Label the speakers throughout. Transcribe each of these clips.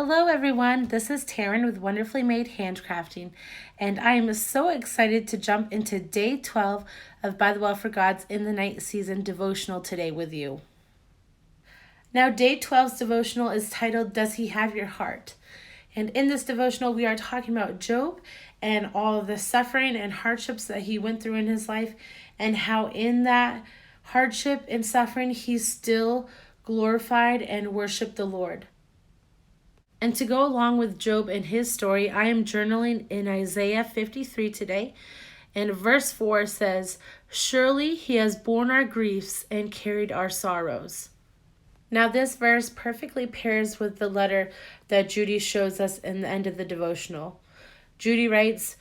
Speaker 1: Hello everyone, this is Taryn with Wonderfully Made Handcrafting, and I am so excited to jump into day 12 of By the Well for God's In the Night season devotional today with you. Now, day 12's devotional is titled, Does He Have Your Heart? And in this devotional, we are talking about Job and all of the suffering and hardships that he went through in his life, and how in that hardship and suffering, he still glorified and worshiped the Lord. And to go along with Job and his story, I am journaling in Isaiah 53 today. And verse 4 says, Surely he has borne our griefs and carried our sorrows. Now this verse perfectly pairs with the letter that Judy shows us in the end of the devotional. Judy writes,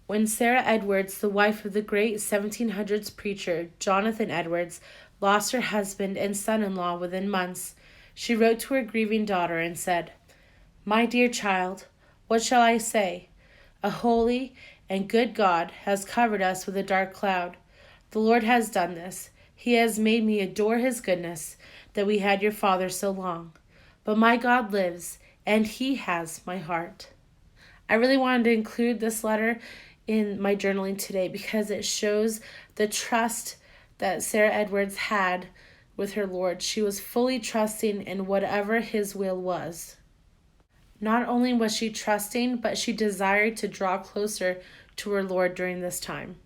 Speaker 1: When Sarah Edwards, the wife of the great 1700s preacher Jonathan Edwards, lost her husband and son-in-law within months, she wrote to her grieving daughter and said, My dear child, what shall I say? A holy and good God has covered us with a dark cloud. The Lord has done this. He has made me adore his goodness, that we had your father so long. But my God lives, and he has my heart. I really wanted to include this letter in my journaling today because it shows the trust that Sarah Edwards had with her Lord. She was fully trusting in whatever his will was. Not only was she trusting, but she desired to draw closer to her Lord during this time.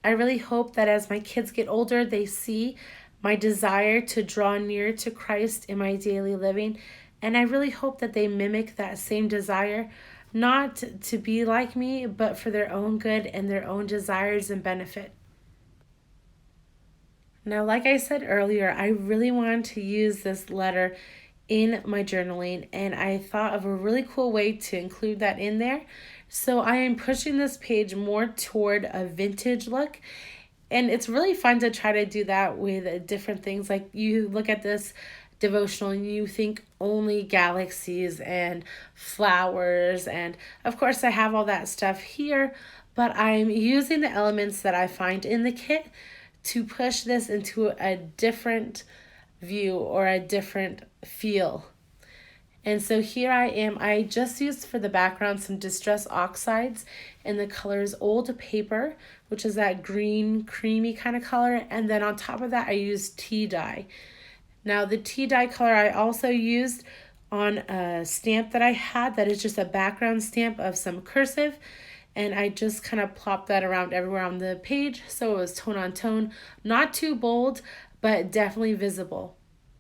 Speaker 1: I really hope that as my kids get older, they see my desire to draw near to Christ in my daily living. And I really hope that they mimic that same desire, not to be like me, but for their own good and their own desires and benefit. Now, like I said earlier, I really wanted to use this letter in my journaling, and I thought of a really cool way to include that in there. So I am pushing this page more toward a vintage look, and it's really fun to try to do that with different things. Like, you look at this devotional and you think only galaxies and flowers, and of course I have all that stuff here, but I'm using the elements that I find in the kit to push this into a different view or a different feel. And so here I am. I just used for the background some distress oxides in the colors Old Paper, which is that green creamy kind of color, and then on top of that I used tea dye. Now the tea dye color I also used on a stamp that I had that is just a background stamp of some cursive, and I just kind of plopped that around everywhere on the page so it was tone on tone, not too bold, but definitely visible.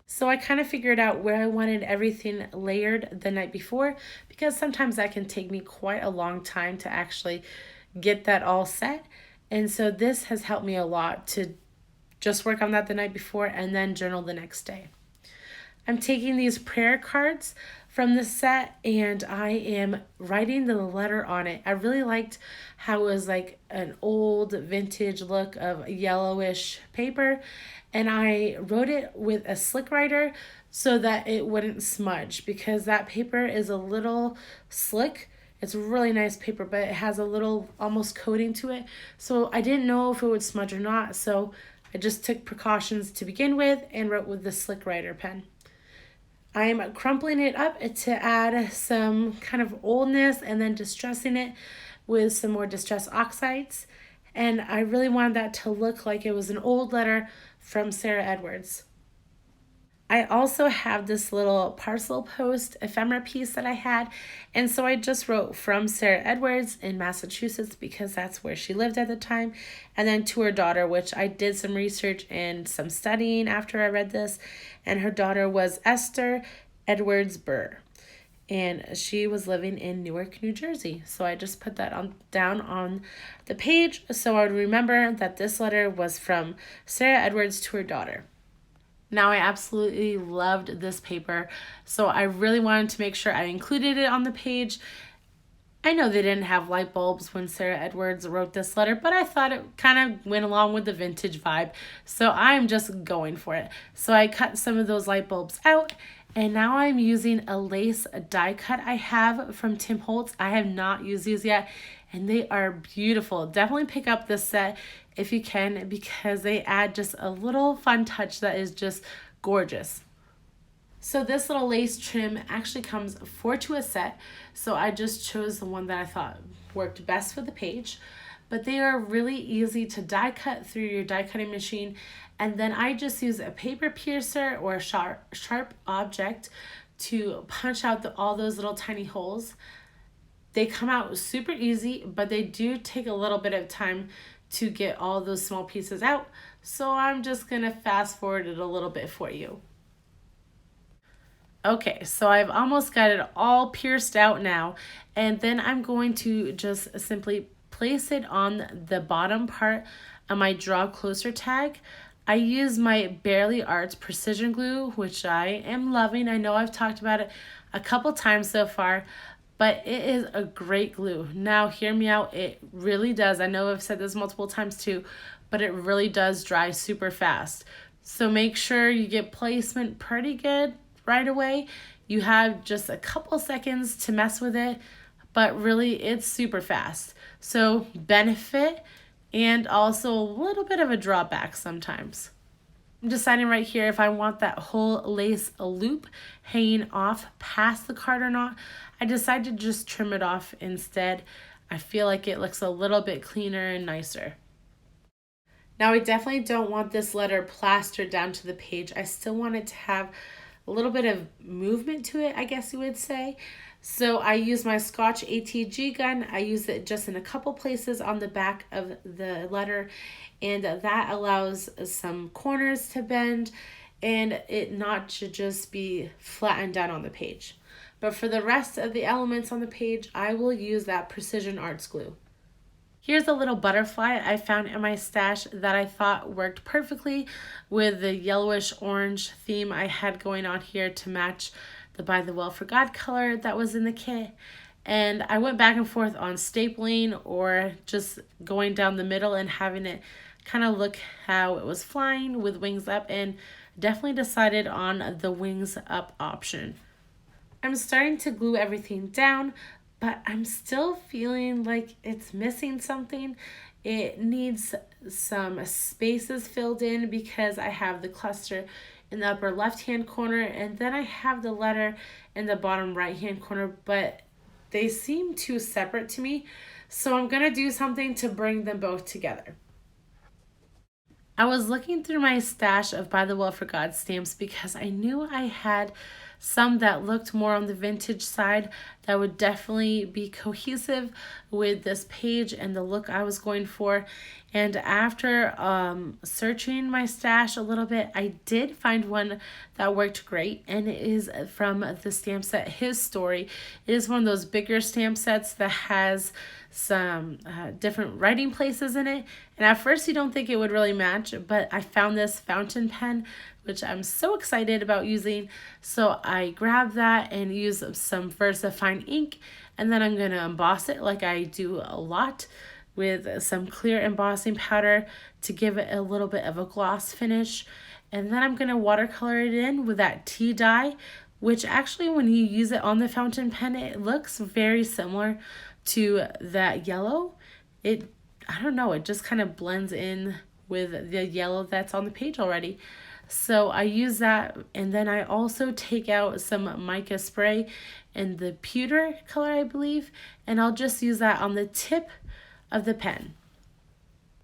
Speaker 1: So I kind of figured out where I wanted everything layered the night before, because sometimes that can take me quite a long time to actually get that all set. And so this has helped me a lot to just work on that the night before and then journal the next day. I'm taking these prayer cards from the set and I am writing the letter on it. I really liked how it was like an old vintage look of yellowish paper, and I wrote it with a slick writer so that it wouldn't smudge, because that paper is a little slick. It's really nice paper, but it has a little almost coating to it. So I didn't know if it would smudge or not. So I just took precautions to begin with and wrote with the slick writer pen. I'm crumpling it up to add some kind of oldness and then distressing it with some more distress oxides. And I really wanted that to look like it was an old letter from Sarah Edwards. I also have this little parcel post ephemera piece that I had, and so I just wrote from Sarah Edwards in Massachusetts because that's where she lived at the time, and then to her daughter, which I did some research and some studying after I read this, and her daughter was Esther Edwards Burr, and she was living in Newark, New Jersey. So I just put that down on the page so I would remember that this letter was from Sarah Edwards to her daughter. Now, I absolutely loved this paper, so I really wanted to make sure I included it on the page. I know they didn't have light bulbs when Sarah Edwards wrote this letter, but I thought it kind of went along with the vintage vibe, so I'm just going for it. So I cut some of those light bulbs out, and now I'm using a lace die cut I have from Tim Holtz. I have not used these yet, and they are beautiful. Definitely pick up this set if you can, because they add just a little fun touch that is just gorgeous. So this little lace trim actually comes 4 to a set. So I just chose the one that I thought worked best for the page. But they are really easy to die cut through your die cutting machine. And then I just use a paper piercer or a sharp object to punch out all those little tiny holes. They come out super easy, but they do take a little bit of time to get all those small pieces out. So I'm just gonna fast forward it a little bit for you. Okay, so I've almost got it all pierced out now, and then I'm going to just simply place it on the bottom part of my Draw Closer tag. I use my Barely Arts precision glue, which I am loving. I know I've talked about it a couple times so far, but it is a great glue. Now, hear me out, it really does. I know I've said this multiple times too, but it really does dry super fast. So make sure you get placement pretty good right away. You have just a couple seconds to mess with it, but really it's super fast. So benefit and also a little bit of a drawback sometimes. I'm deciding right here if I want that whole lace loop hanging off past the card or not. I decided to just trim it off instead. I feel like it looks a little bit cleaner and nicer. Now I definitely don't want this letter plastered down to the page. I still want it to have a little bit of movement to it, I guess you would say. So I use my Scotch ATG gun. I use it just in a couple places on the back of the letter, and that allows some corners to bend and it not to just be flattened down on the page. But for the rest of the elements on the page, I will use that Precision Arts glue. Here's a little butterfly I found in my stash that I thought worked perfectly with the yellowish orange theme I had going on here to match the By the Well for God color that was in the kit. And I went back and forth on stapling or just going down the middle and having it kind of look how it was flying with wings up, and definitely decided on the wings up option. I'm starting to glue everything down, but I'm still feeling like it's missing something. It needs some spaces filled in because I have the cluster in the upper left hand corner and then I have the letter in the bottom right hand corner, but they seem too separate to me. So I'm gonna do something to bring them both together. I was looking through my stash of By the Well for God stamps because I knew I had some that looked more on the vintage side that would definitely be cohesive with this page and the look I was going for. And after searching my stash a little bit, I did find one that worked great, and it is from the stamp set His Story. It is one of those bigger stamp sets that has some different writing places in it, and at first you don't think it would really match, but I found this fountain pen which I'm so excited about using, so I grabbed that and used some VersaFine ink, and then I'm going to emboss it like I do a lot with some clear embossing powder to give it a little bit of a gloss finish, and then I'm going to watercolor it in with that tea dye, which actually when you use it on the fountain pen it looks very similar to that yellow. I don't know, it just kind of blends in with the yellow that's on the page already. So I use that, and then I also take out some mica spray in the pewter color, I believe, and I'll just use that on the tip of the pen.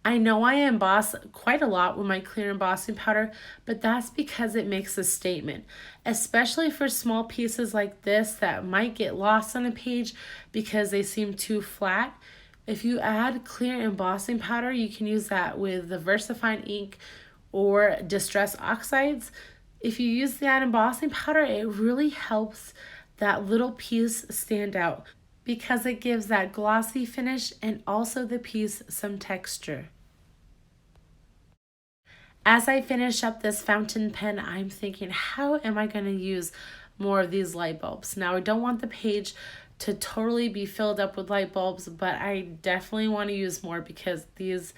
Speaker 1: I know I emboss quite a lot with my clear embossing powder, but that's because it makes a statement, especially for small pieces like this that might get lost on a page because they seem too flat. If you add clear embossing powder, you can use that with the VersaFine ink or Distress Oxides. If you use that embossing powder, it really helps that little piece stand out because it gives that glossy finish and also the piece some texture. As I finish up this fountain pen, I'm thinking, how am I going to use more of these light bulbs? Now, I don't want the page to totally be filled up with light bulbs, but I definitely want to use more because these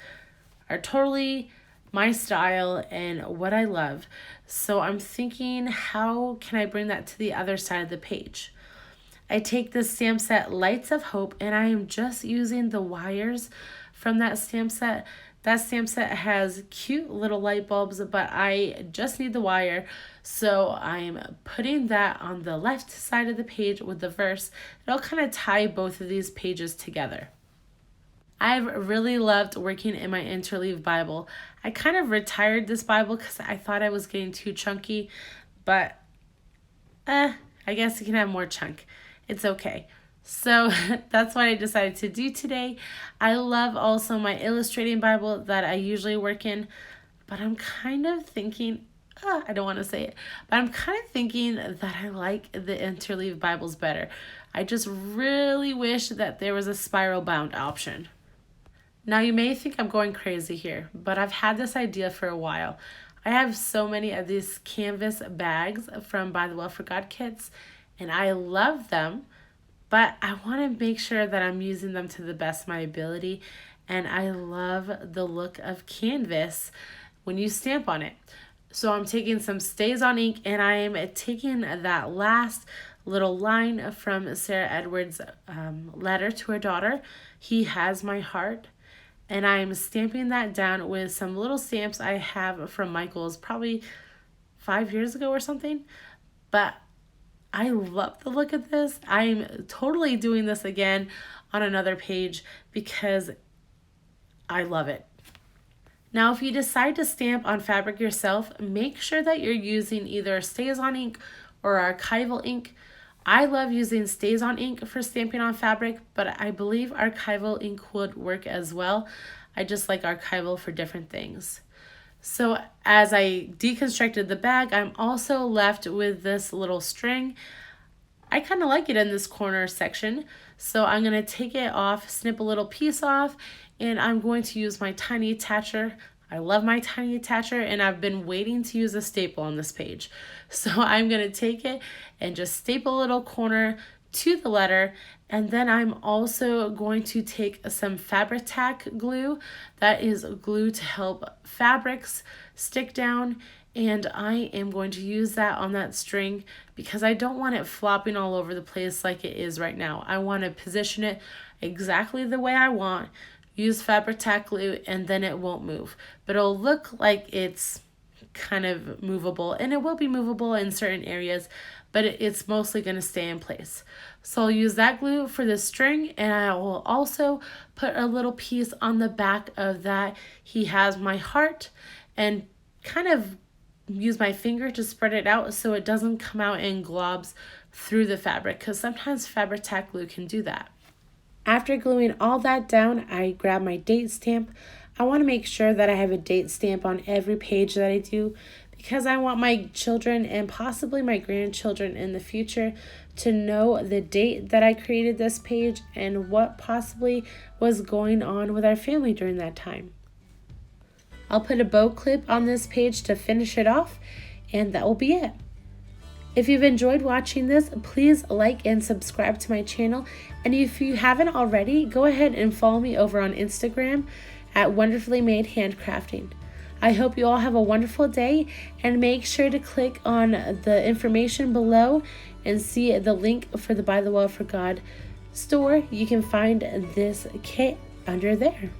Speaker 1: are totally my style and what I love. So I'm thinking, how can I bring that to the other side of the page? I take this stamp set Lights of Hope, and I am just using the wires from that stamp set That stamp set has cute little light bulbs, but I just need the wire. So I'm putting that on the left side of the page with the verse. It'll kind of tie both of these pages together. I've really loved working in my interleave Bible. I kind of retired this Bible because I thought I was getting too chunky, but I guess you can have more chunk. It's okay. So that's what I decided to do today. I love also my illustrating Bible that I usually work in, but I'm kind of thinking, I don't want to say it, but I'm kind of thinking that I like the interleave Bibles better. I just really wish that there was a spiral bound option. Now you may think I'm going crazy here, but I've had this idea for a while. I have so many of these canvas bags from By the Well for God kits, and I love them, but I want to make sure that I'm using them to the best of my ability, and I love the look of canvas when you stamp on it. So I'm taking some Stays On ink, and I'm taking that last little line from Sarah Edwards' letter to her daughter, "He has my heart." And I'm stamping that down with some little stamps I have from Michael's probably 5 years ago or something. But I love the look of this. I'm totally doing this again on another page because I love it. Now, if you decide to stamp on fabric yourself, make sure that you're using either Stays On ink or archival ink. I love using Stays On ink for stamping on fabric, but I believe archival ink would work as well. I just like archival for different things. So as I deconstructed the bag, I'm also left with this little string. I kind of like it in this corner section, so I'm going to take it off, snip a little piece off, and I'm going to use my tiny attacher. I love my tiny attacher, and I've been waiting to use a staple on this page. So I'm going to take it and just staple a little corner to the letter, and then I'm also going to take some Fabri-Tac glue. That is glue to help fabrics stick down, and I am going to use that on that string because I don't want it flopping all over the place like it is right now. I want to position it exactly the way I want, use Fabri-Tac glue, and then it won't move. But it'll look like it's kind of movable, and it will be movable in certain areas, but it's mostly going to stay in place. So I'll use that glue for the string, and I will also put a little piece on the back of that "He has my heart," and kind of use my finger to spread it out so it doesn't come out in globs through the fabric, because sometimes Fabri-Tac glue can do that. After gluing all that down, I grab my date stamp. I want to make sure that I have a date stamp on every page that I do because I want my children and possibly my grandchildren in the future to know the date that I created this page and what possibly was going on with our family during that time. I'll put a bow clip on this page to finish it off, and that will be it. If you've enjoyed watching this, please like and subscribe to my channel. And if you haven't already, go ahead and follow me over on Instagram at Wonderfully Made Handcrafting. I hope you all have a wonderful day, and make sure to click on the information below and see the link for the By the Well for God store. You can find this kit under there.